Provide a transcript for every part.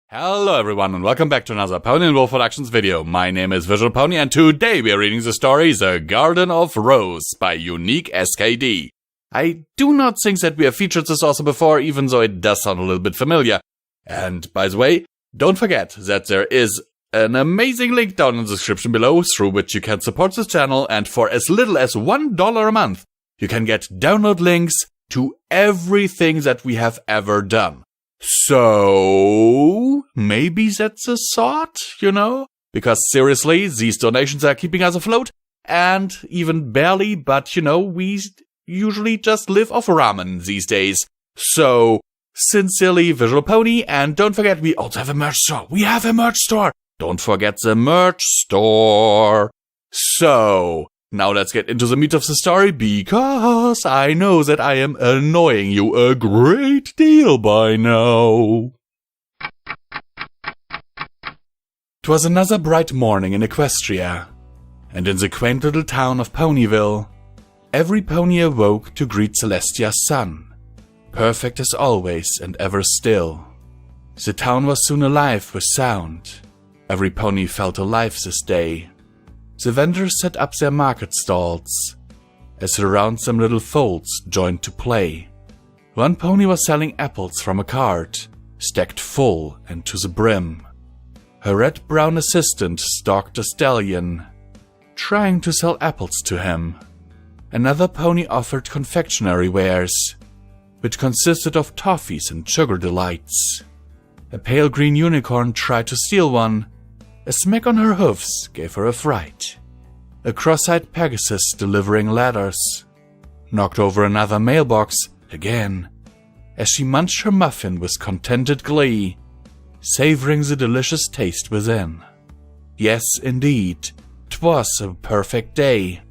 Hello everyone and welcome back to another Pony and Wolf Productions video. My name is visualbrony and today we are reading the story The Garden of Rose by UniqueSKD. I do not think that we have featured this author before, even though it does sound a little bit familiar. And by the way, don't forget that there is an amazing link down in the description below through which you can support this channel, and for as little as $1 a month, you can get download links to everything that we have ever done. So, maybe that's a thought, you know? Because seriously, these donations are keeping us afloat, and even barely, but you know, we usually just live off ramen these days. So, sincerely, Visual Pony, and don't forget we also have a merch store. We have a merch store! Don't forget the merch store! So, now let's get into the meat of the story, because I know that I am annoying you a great deal by now. 'Twas another bright morning in Equestria, and in the quaint little town of Ponyville, every pony awoke to greet Celestia's sun, perfect as always and ever still. The town was soon alive with sound. Every pony felt alive this day. The vendors set up their market stalls, as around some little folds joined to play. One pony was selling apples from a cart, stacked full and to the brim. Her red-brown assistant stalked a stallion, trying to sell apples to him. Another pony offered confectionery wares, which consisted of toffees and sugar delights. A pale green unicorn tried to steal one. A smack on her hoofs gave her a fright. A cross-eyed Pegasus delivering ladders knocked over another mailbox again, as she munched her muffin with contented glee, savoring the delicious taste within. Yes, indeed, 'twas a perfect day,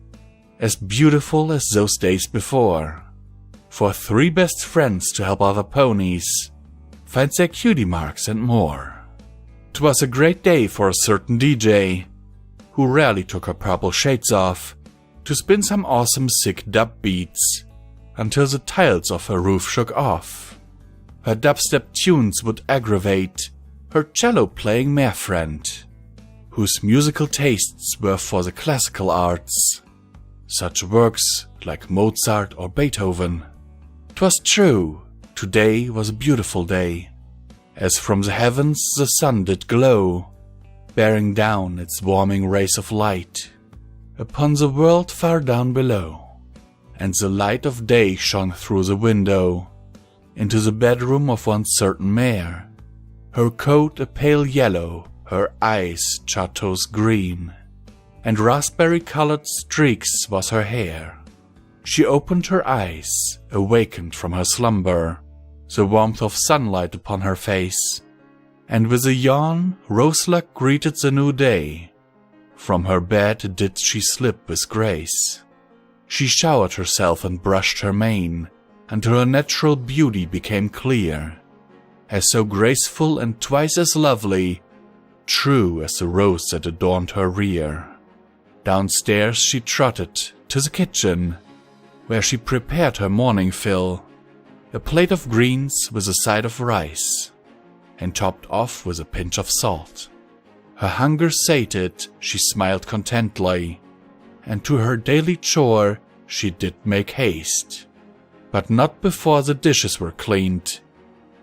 as beautiful as those days before, for three best friends to help other ponies find their cutie marks and more. 'Twas a great day for a certain DJ, who rarely took her purple shades off to spin some awesome sick dub beats until the tiles of her roof shook off. Her dubstep tunes would aggravate her cello-playing mare friend, whose musical tastes were for the classical arts, such works like Mozart or Beethoven. 'Twas true, today was a beautiful day, as from the heavens the sun did glow, bearing down its warming rays of light upon the world far down below, and the light of day shone through the window into the bedroom of one certain mare, her coat a pale yellow, her eyes chartreuse green, and raspberry-colored streaks was her hair. She opened her eyes, awakened from her slumber, the warmth of sunlight upon her face, and with a yawn Roseluck greeted the new day. From her bed did she slip with grace. She showered herself and brushed her mane, until her natural beauty became clear, as so graceful and twice as lovely, true as the rose that adorned her rear. Downstairs she trotted to the kitchen, where she prepared her morning fill, a plate of greens with a side of rice, and topped off with a pinch of salt. Her hunger sated, she smiled contently, and to her daily chore she did make haste, but not before the dishes were cleaned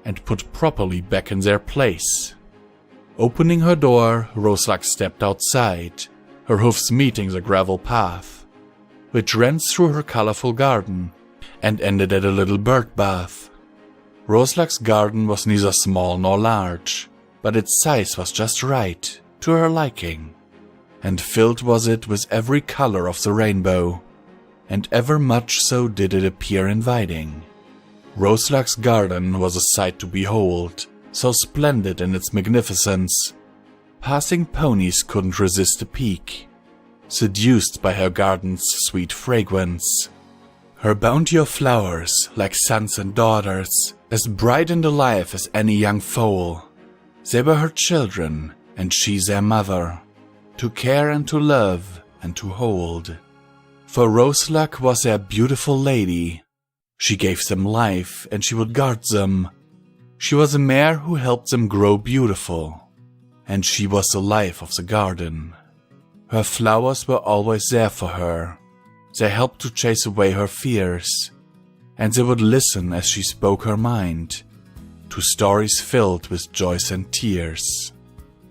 and put properly back in their place. Opening her door, Roseluck stepped outside, her hoofs meeting the gravel path, which ran through her colorful garden and ended at a little bird bath. Roseluck's garden was neither small nor large, but its size was just right, to her liking, and filled was it with every color of the rainbow, and ever much so did it appear inviting. Roseluck's garden was a sight to behold, so splendid in its magnificence, passing ponies couldn't resist a peek, seduced by her garden's sweet fragrance. Her bounty of flowers, like sons and daughters, as bright and alive as any young foal. They were her children, and she their mother, to care and to love and to hold. For Roseluck was a beautiful lady. She gave them life and she would guard them. She was a mare who helped them grow beautiful, and she was the life of the garden. Her flowers were always there for her. They helped to chase away her fears, and they would listen as she spoke her mind, to stories filled with joys and tears.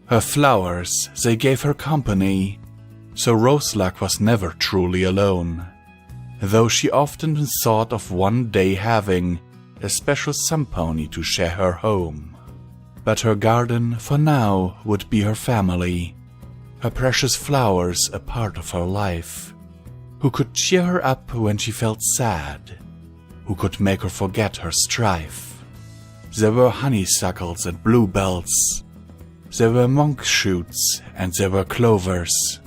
Her flowers, they gave her company, so Roseluck was never truly alone, though she often thought of one day having a special sun pony to share her home. But her garden, for now, would be her family, her precious flowers a part of her life, who could cheer her up when she felt sad, who could make her forget her strife. There were honeysuckles and bluebells, there were monk shoots and there were clovers,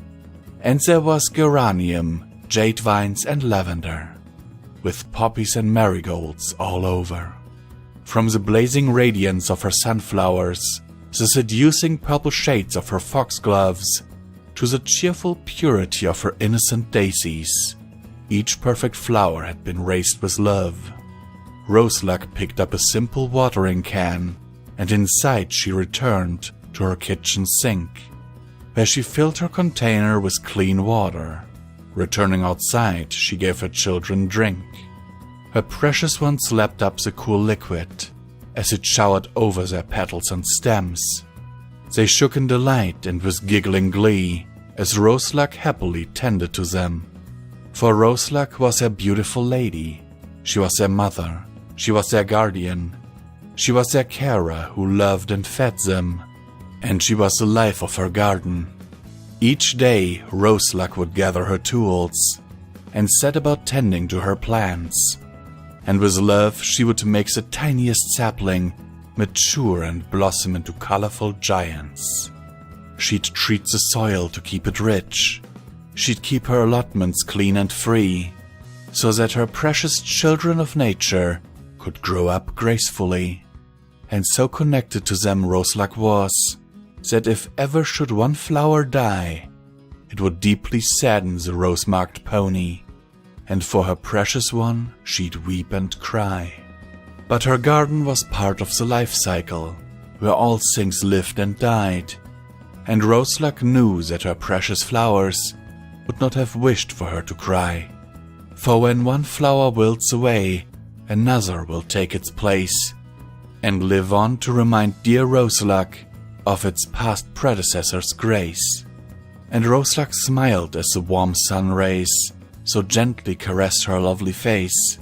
and there was geranium, jade vines and lavender, with poppies and marigolds all over. From the blazing radiance of her sunflowers, the seducing purple shades of her foxgloves, to the cheerful purity of her innocent daisies, each perfect flower had been raised with love. Roseluck picked up a simple watering can, and inside she returned to her kitchen sink, where she filled her container with clean water. Returning outside, she gave her children drink. Her precious ones lapped up the cool liquid as it showered over their petals and stems. They shook in delight and with giggling glee as Roseluck happily tended to them. For Roseluck was a beautiful lady. She was their mother. She was their guardian. She was their carer who loved and fed them. And she was the life of her garden. Each day, Roseluck would gather her tools and set about tending to her plants. And with love, she would make the tiniest sapling mature and blossom into colorful giants. She'd treat the soil to keep it rich. She'd keep her allotments clean and free, so that her precious children of nature could grow up gracefully. And so connected to them Roseluck was, that if ever should one flower die, it would deeply sadden the rose-marked pony, and for her precious one she'd weep and cry. But her garden was part of the life cycle, where all things lived and died, and Roseluck knew that her precious flowers would not have wished for her to cry. For when one flower wilts away, another will take its place, and live on to remind dear Roseluck of its past predecessor's grace. And Roseluck smiled as the warm sun rays so gently caressed her lovely face.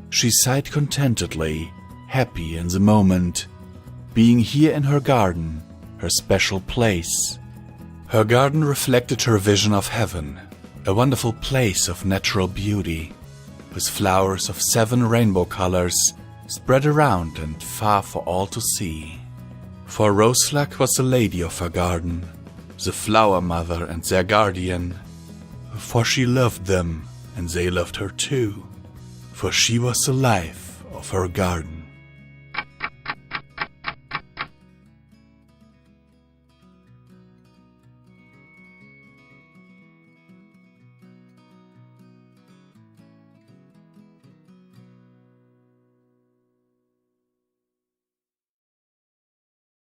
She sighed contentedly, happy in the moment, being here in her garden, her special place. Her garden reflected her vision of heaven, a wonderful place of natural beauty, with flowers of 7 rainbow colors spread around and far for all to see. For Roseluck was the lady of her garden, the flower mother and their guardian, for she loved them and they loved her too, for she was the life of her garden.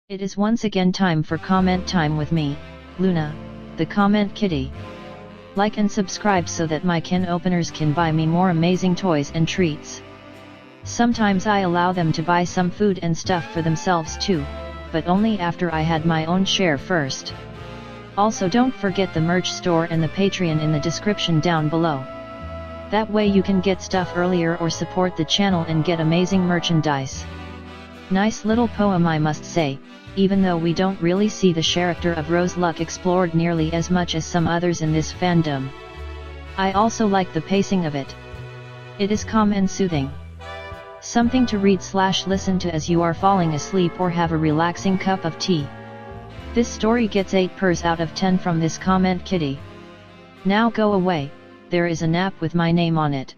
It is once again time for comment time with me, Luna, the comment kitty. Like and subscribe so that my can openers can buy me more amazing toys and treats. Sometimes I allow them to buy some food and stuff for themselves too, but only after I had my own share first. Also don't forget the merch store and the Patreon in the description down below. That way you can get stuff earlier or support the channel and get amazing merchandise. Nice little poem I must say, even though we don't really see the character of Roseluck explored nearly as much as some others in this fandom. I also like the pacing of it. It is calm and soothing. Something to read/listen to as you are falling asleep or have a relaxing cup of tea. This story gets 8 purrs out of 10 from this comment kitty. Now go away, there is a nap with my name on it.